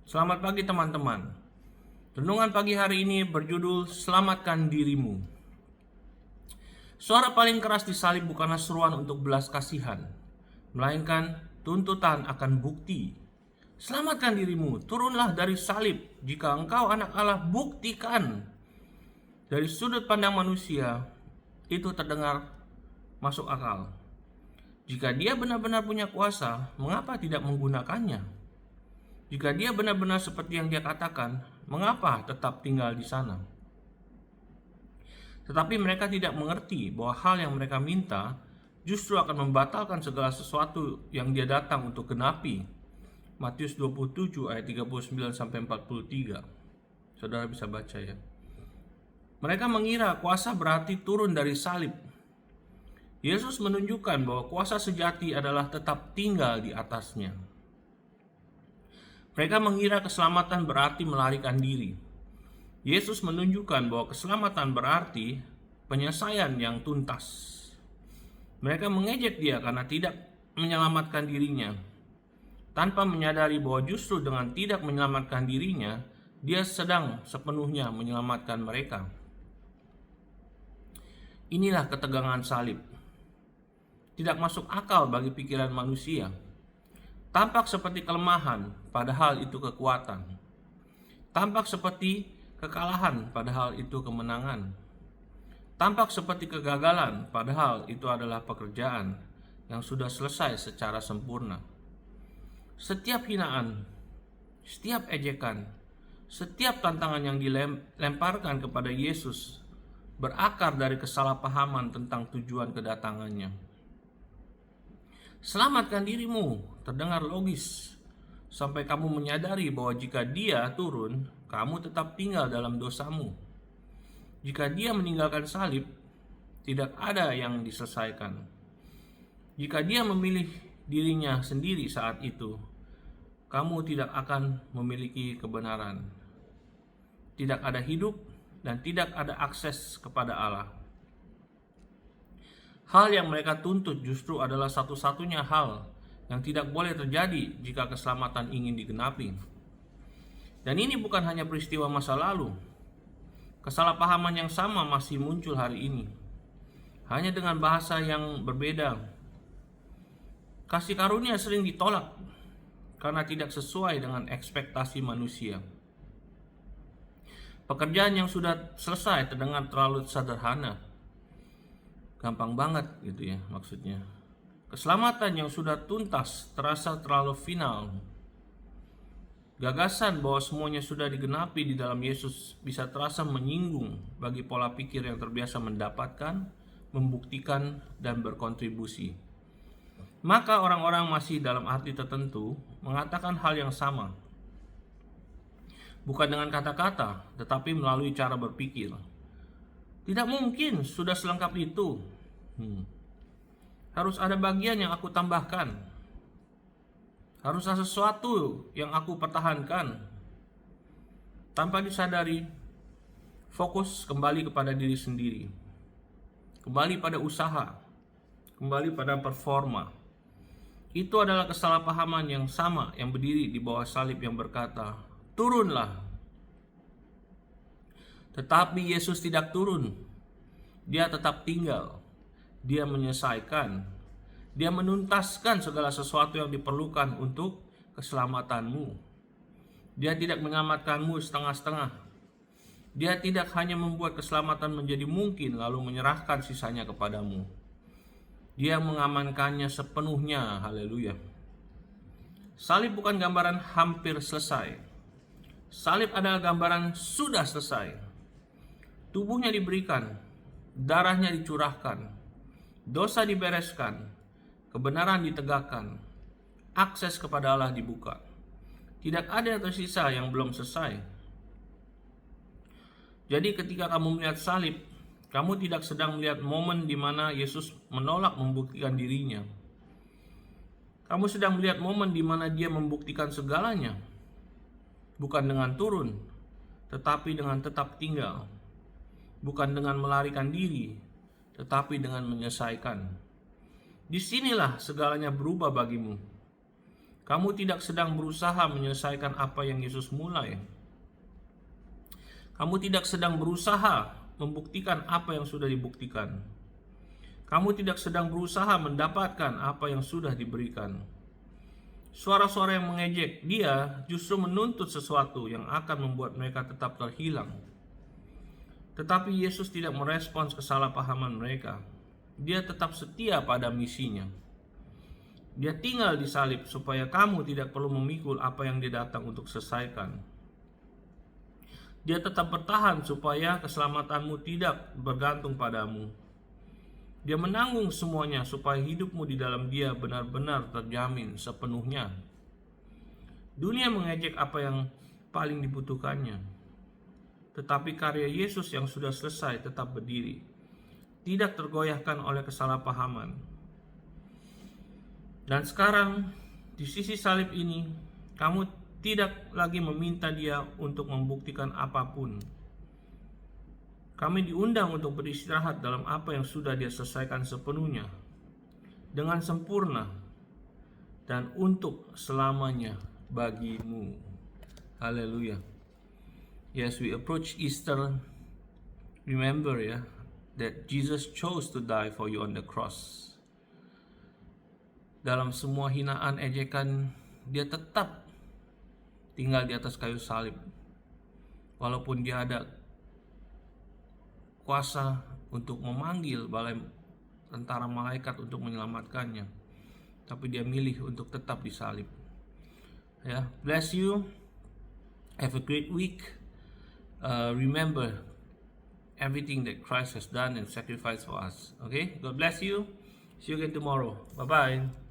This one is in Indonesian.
Selamat pagi teman-teman. Renungan pagi hari ini berjudul Selamatkan Dirimu. Suara paling keras di salib bukanlah seruan untuk belas kasihan, melainkan tuntutan akan bukti. Selamatkan dirimu, turunlah dari salib. Jika engkau anak Allah, buktikan. Dari sudut pandang manusia, itu terdengar masuk akal. Jika dia benar-benar punya kuasa, mengapa tidak menggunakannya? Jika dia benar-benar seperti yang dia katakan, mengapa tetap tinggal di sana? Tetapi mereka tidak mengerti bahwa hal yang mereka minta justru akan membatalkan segala sesuatu yang dia datang untuk genapi. Matius 27 ayat 39 sampai 43. Saudara bisa baca ya. Mereka mengira kuasa berarti turun dari salib. Yesus menunjukkan bahwa kuasa sejati adalah tetap tinggal di atasnya. Mereka mengira keselamatan berarti melarikan diri. Yesus menunjukkan bahwa keselamatan berarti penyelesaian yang tuntas. Mereka mengejek dia karena tidak menyelamatkan dirinya, tanpa menyadari bahwa justru dengan tidak menyelamatkan dirinya, dia sedang sepenuhnya menyelamatkan mereka. Inilah ketegangan salib. Tidak masuk akal bagi pikiran manusia. Tampak seperti kelemahan, padahal itu kekuatan. Tampak seperti kekalahan, padahal itu kemenangan. Tampak seperti kegagalan, padahal itu adalah pekerjaan yang sudah selesai secara sempurna. Setiap hinaan, setiap ejekan, setiap tantangan yang dilemparkan kepada Yesus berakar dari kesalahpahaman tentang tujuan kedatangannya. Selamatkan dirimu, terdengar logis, sampai kamu menyadari bahwa jika dia turun, kamu tetap tinggal dalam dosamu. Jika dia meninggalkan salib, tidak ada yang diselesaikan. Jika dia memilih dirinya sendiri saat itu, kamu tidak akan memiliki kebenaran. Tidak ada hidup dan tidak ada akses kepada Allah. Hal yang mereka tuntut justru adalah satu-satunya hal yang tidak boleh terjadi jika keselamatan ingin digenapi. Dan ini bukan hanya peristiwa masa lalu. Kesalahpahaman yang sama masih muncul hari ini, hanya dengan bahasa yang berbeda. Kasih karunia sering ditolak karena tidak sesuai dengan ekspektasi manusia. Pekerjaan yang sudah selesai terdengar terlalu sederhana. Gampang banget gitu ya maksudnya. Keselamatan yang sudah tuntas terasa terlalu final. Gagasan bahwa semuanya sudah digenapi di dalam Yesus bisa terasa menyinggung bagi pola pikir yang terbiasa mendapatkan, membuktikan, dan berkontribusi. Maka orang-orang masih dalam arti tertentu mengatakan hal yang sama. Bukan dengan kata-kata, tetapi melalui cara berpikir. Tidak mungkin sudah selengkap itu. Harus ada bagian yang aku tambahkan. Harus ada sesuatu yang aku pertahankan. Tanpa disadari, fokus kembali kepada diri sendiri. Kembali pada usaha. Kembali pada performa. Itu adalah kesalahpahaman yang sama yang berdiri di bawah salib yang berkata, turunlah. Tetapi Yesus tidak turun. Dia tetap tinggal. Dia menyelesaikan. Dia menuntaskan segala sesuatu yang diperlukan untuk keselamatanmu. Dia tidak menyelamatkanmu setengah-setengah. Dia tidak hanya membuat keselamatan menjadi mungkin lalu menyerahkan sisanya kepadamu. Dia mengamankannya sepenuhnya. Haleluya. Salib bukan gambaran hampir selesai. Salib adalah gambaran sudah selesai. Tubuhnya diberikan, darahnya dicurahkan, dosa dibereskan, kebenaran ditegakkan, akses kepada Allah dibuka. Tidak ada yang tersisa yang belum selesai. Jadi ketika kamu melihat salib, kamu tidak sedang melihat momen di mana Yesus menolak membuktikan dirinya. Kamu sedang melihat momen di mana dia membuktikan segalanya. Bukan dengan turun, tetapi dengan tetap tinggal. Bukan dengan melarikan diri, tetapi dengan menyelesaikan. Disinilah segalanya berubah bagimu. Kamu tidak sedang berusaha menyelesaikan apa yang Yesus mulai. Kamu tidak sedang berusaha membuktikan apa yang sudah dibuktikan. Kamu tidak sedang berusaha mendapatkan apa yang sudah diberikan. Suara-suara yang mengejek dia justru menuntut sesuatu yang akan membuat mereka tetap terhilang. Tetapi Yesus tidak merespons kesalahpahaman mereka. Dia tetap setia pada misinya. Dia tinggal di salib supaya kamu tidak perlu memikul apa yang dia datang untuk selesaikan. Dia tetap bertahan supaya keselamatanmu tidak bergantung padamu. Dia menanggung semuanya supaya hidupmu di dalam dia benar-benar terjamin sepenuhnya. Dunia mengejek apa yang paling dibutuhkannya. Tetapi karya Yesus yang sudah selesai tetap berdiri, tidak tergoyahkan oleh kesalahpahaman. Dan sekarang di sisi salib ini, kamu tidak lagi meminta dia untuk membuktikan apapun. Kami diundang untuk beristirahat dalam apa yang sudah dia selesaikan sepenuhnya, dengan sempurna, dan untuk selamanya bagimu. Haleluya. Yes, we approach Easter. Remember that Jesus chose to die for you on the cross. Dalam semua hinaan, ejekan, dia tetap tinggal di atas kayu salib. Walaupun dia ada kuasa untuk memanggil balai tentara malaikat untuk menyelamatkannya, tapi dia milih untuk tetap disalib. Bless you. Have a great week. Remember everything that Christ has done and sacrificed for us. Okay, God bless you. See you again tomorrow. Bye bye.